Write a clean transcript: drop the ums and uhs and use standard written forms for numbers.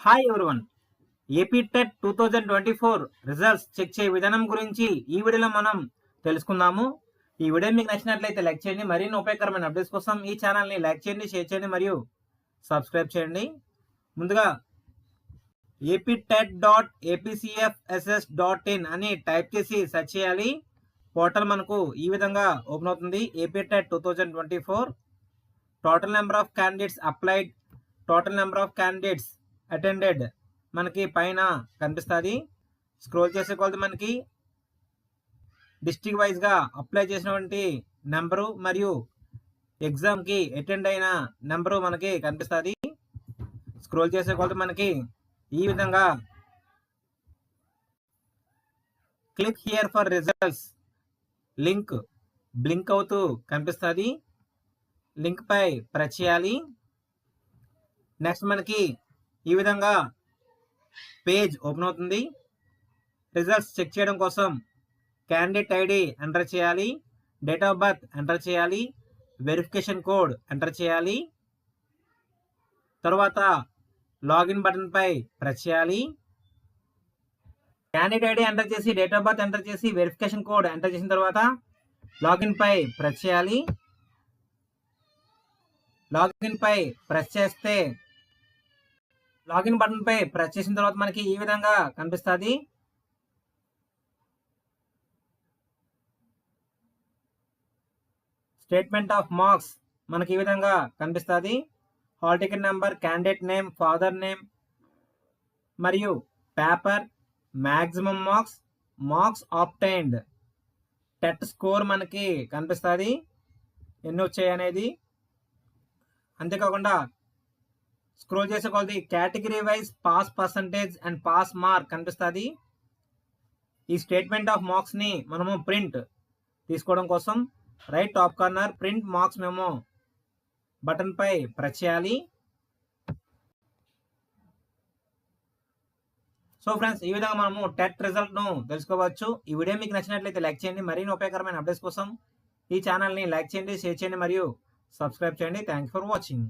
Hi everyone. AP TET 2024 results check చేయ విధానం గురించి ఈ వీడియోలో మనం తెలుసుకుందాము. ఈ వీడియో మీకు నచ్చినట్లయితే లైక్ చేయండి. మరిన్ని ఉపయోగకరమైన అప్డేట్స్ కోసం ఈ ఛానల్ని లైక్ చేయండి, షేర్ చేయండి మరియు సబ్స్క్రైబ్ చేయండి. ముందుగా aptet.apcfss.in అని టైప్ చేసి సెర్చ్ చేయాలి. పోర్టల్ మనకు ఈ విధంగా ఓపెన్ అవుతుంది. AP TET 2024 total number of candidates applied, total number of candidates attended మనకి పైన కనిపిస్తుంది. స్క్రోల్ చేసే కొలది మనకి డిస్ట్రిక్ట్ వైజ్గా అప్లై చేసినటువంటి నెంబరు మరియు ఎగ్జామ్కి అటెండ్ అయిన నెంబరు మనకి కనిపిస్తుంది. స్క్రోల్ చేసే కొలది మనకి ఈ విధంగా click here for results link blink అవుతూ కనిపిస్తుంది. లింక్ పై ప్రెస్ చేయాలి. నెక్స్ట్ మనకి ఈ విధంగా పేజ్ ఓపెన్ అవుతుంది. రిజల్ట్స్ చెక్ చేయడం కోసం క్యాండిడేట్ ఐడి ఎంటర్ చేయాలి, డేట్ ఆఫ్ బర్త్ ఎంటర్ చేయాలి, వెరిఫికేషన్ కోడ్ ఎంటర్ చేయాలి. తర్వాత లాగిన్ బటన్ పై ప్రెస్ చేయాలి. క్యాండిడేట్ ఐడి ఎంటర్ చేసి, డేట్ ఆఫ్ బర్త్ ఎంటర్ చేసి, వెరిఫికేషన్ కోడ్ ఎంటర్ చేసిన తర్వాత లాగిన్ పై ప్రెస్ చేయాలి. లాగిన్ పై ప్రెస్ చేస్తే లాగిన్ బటన్ పై ప్రెస్ చేసిన తర్వాత మనకి ఈ విధంగా కనిపిస్తుంది. స్టేట్మెంట్ ఆఫ్ మార్క్స్ మనకి ఈ విధంగా కనిపిస్తుంది. Hall ticket number, candidate name, father name మరియు paper, maximum marks, marks obtained, TET score మనకి కనిపిస్తుంది ఎన్ని వచ్చాయి అనేది. అంతేకాకుండా స్క్రోల్ చేసే కొలది category wise pass percentage and pass mark కనిపిస్తుంది. ఈ స్టేట్మెంట్ ఆఫ్ మార్క్స్ని మనము ప్రింట్ తీసుకోవడం కోసం right top corner print marks memo button పై ప్రెస్ చేయాలి. సో ఫ్రెండ్స్, ఈ విధంగా మనము టెట్ రిజల్ట్ను తెలుసుకోవచ్చు. ఈ వీడియో మీకు నచ్చినట్లయితే లైక్ చేయండి. మరిన్ని ఉపయోగకరమైన అప్డేట్స్ కోసం ఈ ఛానల్ని లైక్ చేయండి, షేర్ చేయండి మరియు సబ్స్క్రైబ్ చేయండి. Thank you for watching.